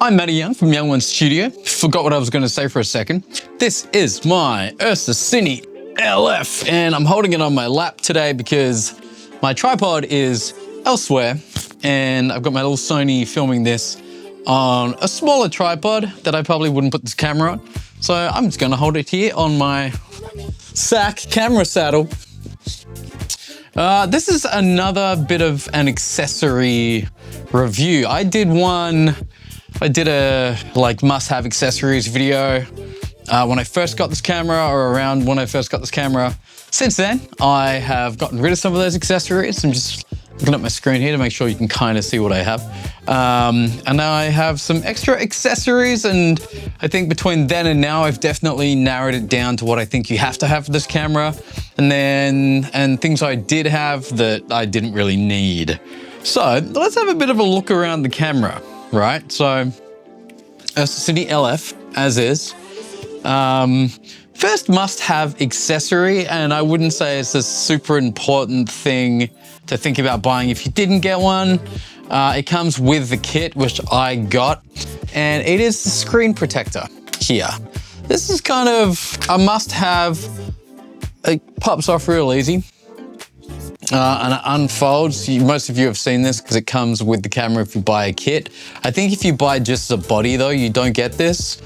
I'm Matty Young from Young One Studio. Forgot what I was going to say for a second. This is my URSA Cine LF, and I'm holding it on my lap today because my tripod is elsewhere, and I've got my little Sony filming this on a smaller tripod that I probably wouldn't put this camera on. So I'm just going to hold it here on my sack camera saddle. This is another bit of an accessory review. I did a must-have accessories video when I first got this camera, or around when I first got this camera. Since then, I have gotten rid of some of those accessories. I'm just looking at my screen here to make sure you can kind of see what I have. And now I have some extra accessories, and I think between then and now, I've definitely narrowed it down to what I think you have to have for this camera. And things I did have that I didn't really need. So let's have a bit of a look around the camera, right? So URSA Cine LF, as is. First must-have accessory, and I wouldn't say it's a super important thing to think about buying if you didn't get one. It comes with the kit, which I got, and it is the screen protector here. This is kind of a must-have. It pops off real easy, and it unfolds. Most of you have seen this because it comes with the camera if you buy a kit. I think if you buy just the body though, you don't get this.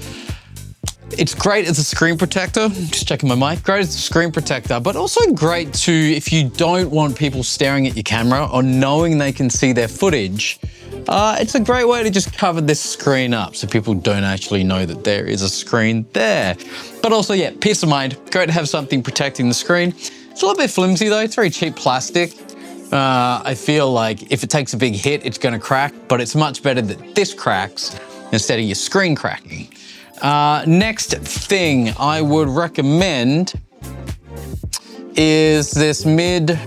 It's great as a screen protector, just checking my mic, great as a screen protector, but also great to, if you don't want people staring at your camera or knowing they can see their footage, it's a great way to just cover this screen up so people don't actually know that there is a screen there. But also, yeah, peace of mind, great to have something protecting the screen. It's a little bit flimsy though, it's very cheap plastic. I feel like if it takes a big hit, it's gonna crack, but it's much better that this cracks instead of your screen cracking. Next thing I would recommend is this wooden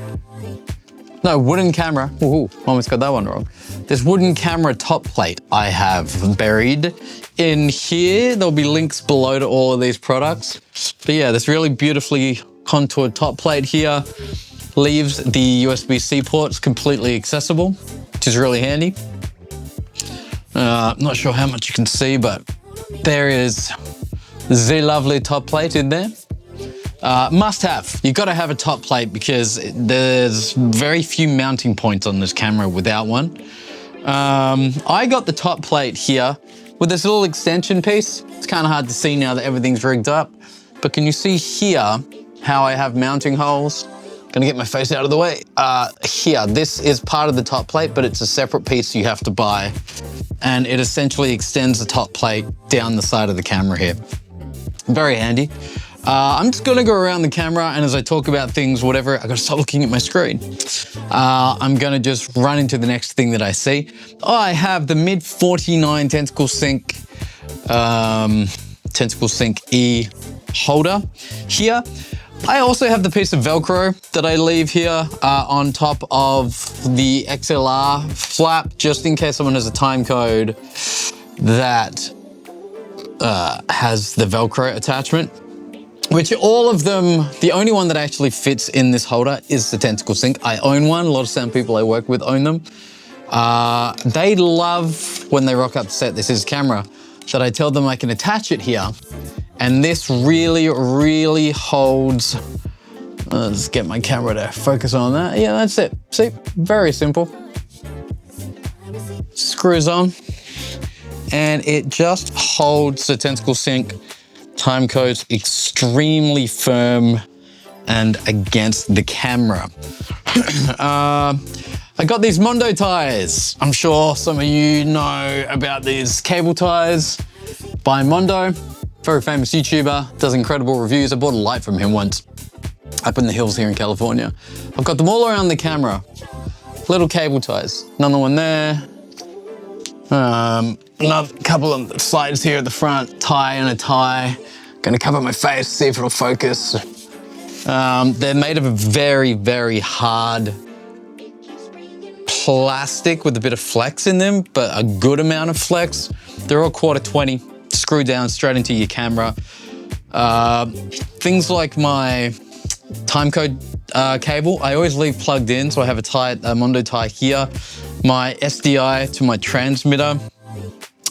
camera. Ooh, almost got that one wrong. This wooden camera top plate I have buried in here. There'll be links below to all of these products. But yeah, this really beautifully contoured top plate here leaves the USB-C ports completely accessible, which is really handy. I'm not sure how much you can see, but there is the lovely top plate in there. Must have, you gotta have a top plate because there's very few mounting points on this camera without one. I got the top plate here with this little extension piece. It's kind of hard to see now that everything's rigged up, but can you see here how I have mounting holes? Gonna get my face out of the way. Here, this is part of the top plate, but it's a separate piece you have to buy. And it essentially extends the top plate down the side of the camera here. Very handy. I'm just gonna go around the camera, and as I talk about things, whatever, I gotta stop looking at my screen. I'm gonna just run into the next thing that I see. I have the mid 49 Tentacle Sync E holder here. I also have the piece of Velcro that I leave here on top of the XLR flap, just in case someone has a time code that has the Velcro attachment, which all of them, the only one that actually fits in this holder is the Tentacle Sync. I own one, a lot of sound people I work with own them. They love when they rock up to set, this is camera, that I tell them I can attach it here. And this really, really holds, let's get my camera to focus on that. Yeah, that's it. See, very simple. Screws on, and it just holds the Tentacle Sync time codes extremely firm and against the camera. I got these Mondo ties. I'm sure some of you know about these cable ties by Mondo. Very famous YouTuber, does incredible reviews. I bought a light from him once up in the hills here in California. I've got them all around the camera. Little cable ties. Another one there. Another couple of slides here at the front. Tie and a tie. Gonna cover my face, see if it'll focus. They're made of a very, very hard plastic with a bit of flex in them, but a good amount of flex. They're all 1/4 screw down straight into your camera. Things like my timecode cable, I always leave plugged in, so I have a Mondo tie here. My SDI to my transmitter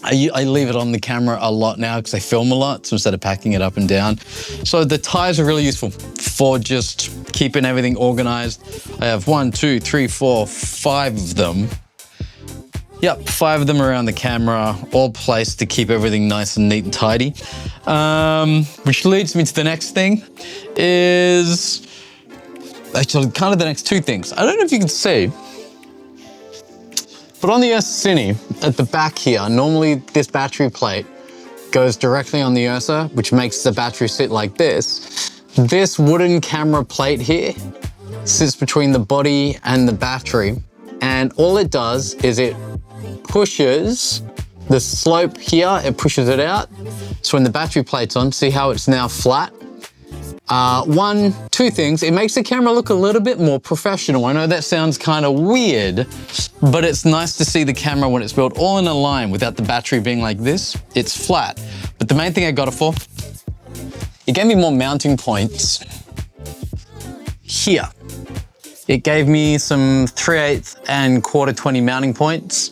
I leave it on the camera a lot now because I film a lot, so instead of packing it up and down. So the ties are really useful for just keeping everything organized. I have 1, 2, 3, 4, 5 of them. Yep, 5 of them around the camera, all placed to keep everything nice and neat and tidy. Which leads me to the next thing is, actually kind of the next 2 things. I don't know if you can see, but on the URSA Cine, at the back here, normally this battery plate goes directly on the URSA, which makes the battery sit like this. This wooden camera plate here sits between the body and the battery, and all it does is it pushes the slope here, it pushes it out. So when the battery plate's on, see how it's now flat? 2 things, it makes the camera look a little bit more professional. I know that sounds kind of weird, but it's nice to see the camera when it's built all in a line without the battery being like this. It's flat. But the main thing I got it for, it gave me more mounting points here. It gave me some 3/8 and 1/4-20 mounting points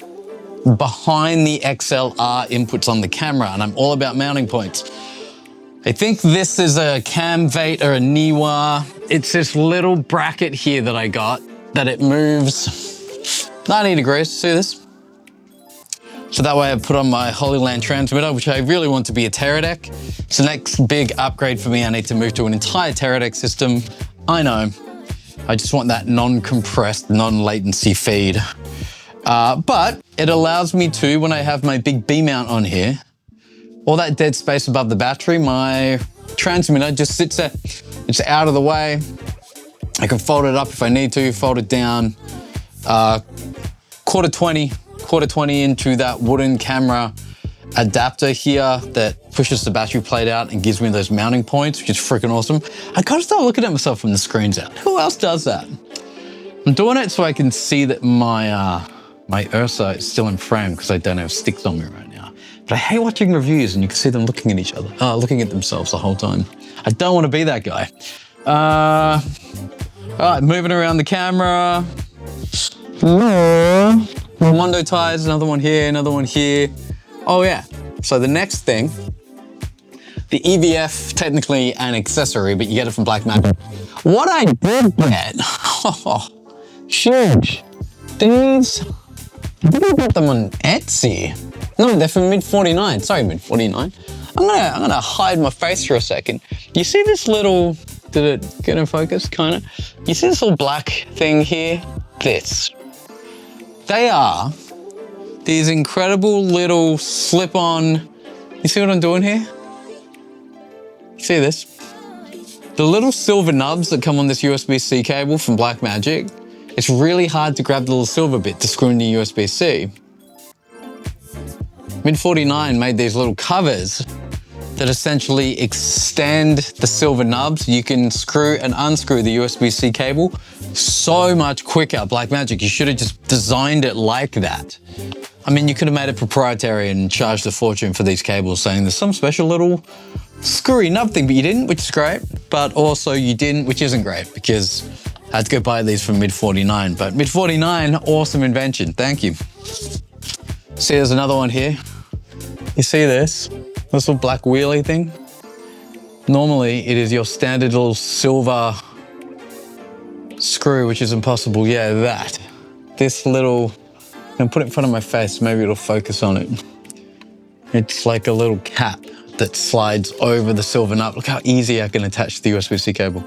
behind the XLR inputs on the camera, and I'm all about mounting points. I think this is a Camvate or a Niwa. It's this little bracket here that I got that it moves 90 degrees, see this? So that way I put on my Holy Land transmitter, which I really want to be a Teradek. So next big upgrade for me, I need to move to an entire Teradek system. I know, I just want that non-compressed, non-latency feed. But it allows me to, when I have my big B mount on here, all that dead space above the battery, my transmitter just sits there. It's out of the way. I can fold it up if I need to, fold it down. 1/4-20 into that wooden camera adapter here that pushes the battery plate out and gives me those mounting points, which is freaking awesome. I gotta start looking at myself when the screen's out. Who else does that? I'm doing it so I can see that my my URSA is still in frame because I don't have sticks on me right now. But I hate watching reviews and you can see them looking at each other, looking at themselves the whole time. I don't want to be that guy. All right, moving around the camera. Mondo ties, another one here, another one here. Oh yeah, so the next thing, the EVF, technically an accessory, but you get it from Blackmagic. What I did get, huge. These, I think I got them on Etsy. No, they're from mid-49, sorry, mid-49. I'm gonna hide my face for a second. You see this little, did it get in focus, kinda? You see this little black thing here? This. They are these incredible little slip-on, you see what I'm doing here? See this? The little silver nubs that come on this USB-C cable from Blackmagic, it's really hard to grab the little silver bit to screw into USB-C. Mid-49 made these little covers that essentially extend the silver nubs. You can screw and unscrew the USB-C cable so much quicker. Blackmagic, you should have just designed it like that. I mean, you could have made it proprietary and charged a fortune for these cables, saying there's some special little screwy nub thing, but you didn't, which is great. But also you didn't, which isn't great, because I had to go buy these from mid-49. But mid-49, awesome invention, thank you. See, there's another one here. You see this little black wheelie thing? Normally, it is your standard little silver screw, which is impossible. Yeah, that. This little, I'm gonna put it in front of my face, maybe it'll focus on it. It's like a little cap that slides over the silver nut. Look how easy I can attach the USB-C cable.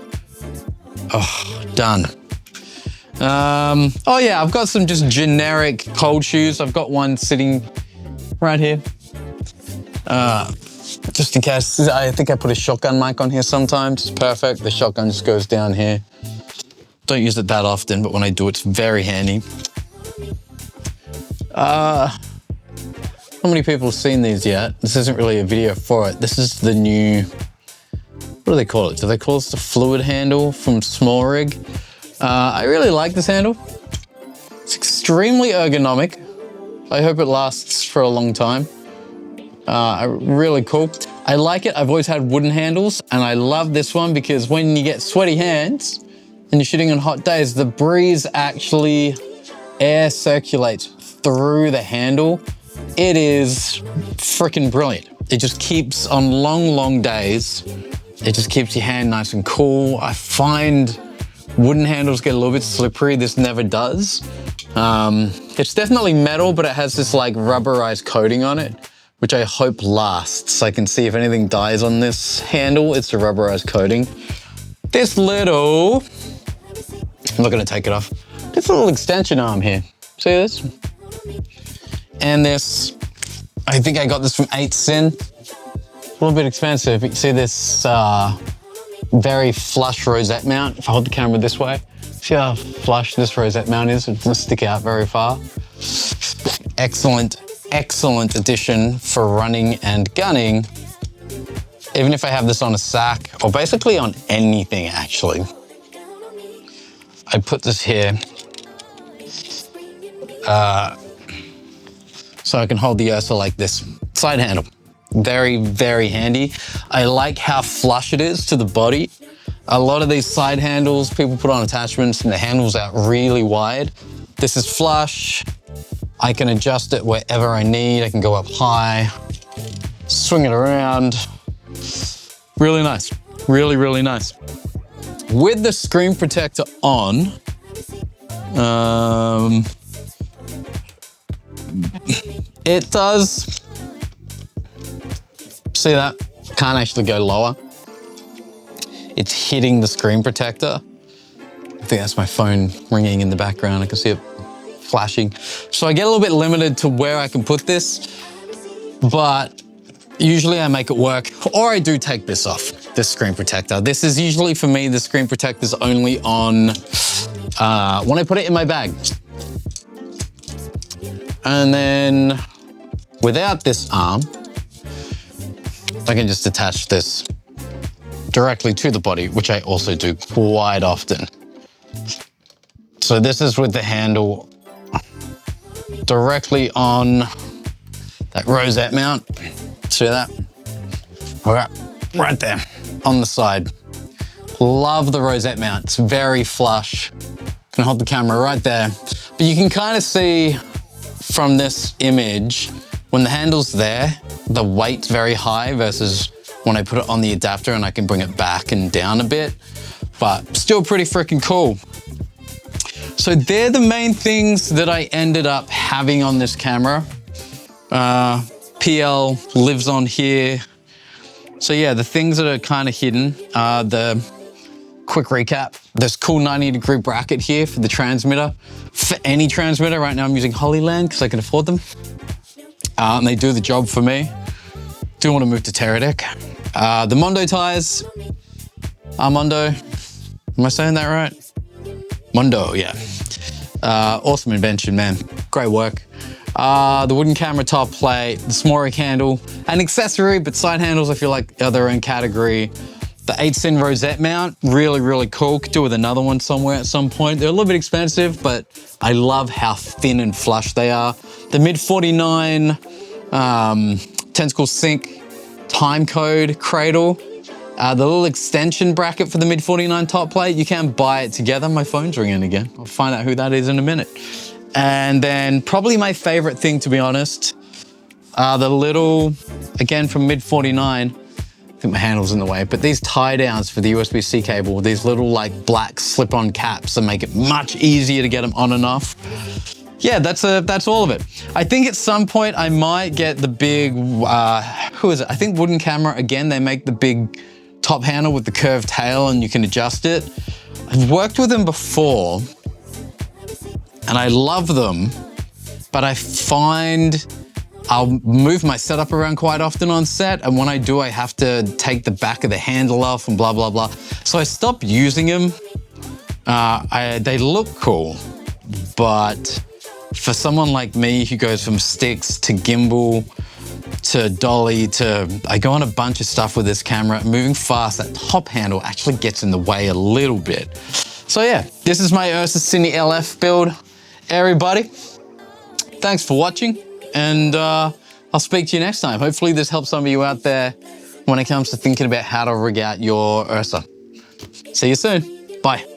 Oh, done. Oh yeah, I've got some just generic cold shoes. I've got one sitting right here. Just in case, I think I put a shotgun mic on here sometimes. It's perfect. The shotgun just goes down here. Don't use it that often, but when I do, it's very handy. How many people have seen these yet? This isn't really a video for it. This is the new, what do they call it? Do they call this the fluid handle from Small Rig? I really like this handle. It's extremely ergonomic. I hope it lasts for a long time. Really cool. I like it. I've always had wooden handles, and I love this one because when you get sweaty hands and you're shooting on hot days, the breeze actually air circulates through the handle it is freaking brilliant. It just keeps on long days. It just keeps your hand nice and cool. I find wooden handles get a little bit slippery. This never does. It's definitely metal, but it has this like rubberized coating on it, which I hope lasts. I can see if anything dies on this handle, it's a rubberized coating. This little, I'm not gonna take it off. This little extension arm here, see this? And this, I think I got this from Cine. A little bit expensive, but you see this very flush rosette mount. If I hold the camera this way, see how flush this rosette mount is? It doesn't stick out very far. Excellent, excellent addition for running and gunning. Even if I have this on a sack, or basically on anything actually. I put this here so I can hold the URSA like this. Side handle, very, very handy. I like how flush it is to the body. A lot of these side handles, people put on attachments and the handle's out really wide. This is flush. I can adjust it wherever I need. I can go up high, swing it around. Really nice, really, really nice. With the screen protector on, it does, see that? Can't actually go lower. It's hitting the screen protector. I think that's my phone ringing in the background. I can see it flashing. So I get a little bit limited to where I can put this, but usually I make it work, or I do take this off, this screen protector. This is usually, for me, the screen protector is only on when I put it in my bag. And then without this arm, I can just attach this directly to the body, which I also do quite often. So this is with the handle directly on that rosette mount. See that? All right, right there on the side. Love the rosette mount. It's very flush. Can hold the camera right there. But you can kind of see from this image, when the handle's there, the weight's very high versus when I put it on the adapter and I can bring it back and down a bit, but still pretty freaking cool. So they're the main things that I ended up having on this camera. PL lives on here. So yeah, the things that are kind of hidden, the quick recap, this cool 90-degree bracket here for the transmitter. For any transmitter, right now I'm using Holyland because I can afford them. And they do the job for me. Do want to move to Teradek. The Mondo tires, Armando, am I saying that right? Mondo, yeah. Awesome invention, man. Great work. The wooden camera top plate, the Smorik handle, an accessory, but side handles I feel like are their own category. The Cine rosette mount, really, really cool. Could do with another one somewhere at some point. They're a little bit expensive, but I love how thin and flush they are. The mid 49 tentacle sync time code cradle. The little extension bracket for the mid 49 top plate, you can buy it together. My phone's ringing again. I'll find out who that is in a minute. And then probably my favorite thing, to be honest, the little, again from mid 49, I think my handle's in the way, but these tie downs for the USB-C cable, these little like black slip-on caps that make it much easier to get them on and off. Yeah, that's all of it. I think at some point I might get the big, who is it? I think Wooden Camera, again, they make the big top handle with the curved tail and you can adjust it. I've worked with them before and I love them, but I find I'll move my setup around quite often on set, and when I do, I have to take the back of the handle off and blah, blah, blah. So I stopped using them. They look cool, but for someone like me who goes from sticks to gimbal to dolly to, I go on a bunch of stuff with this camera, moving fast, that top handle actually gets in the way a little bit. So yeah, this is my URSA Cine LF build. Everybody, thanks for watching. And I'll speak to you next time. Hopefully this helps some of you out there when it comes to thinking about how to rig out your URSA. See you soon. Bye.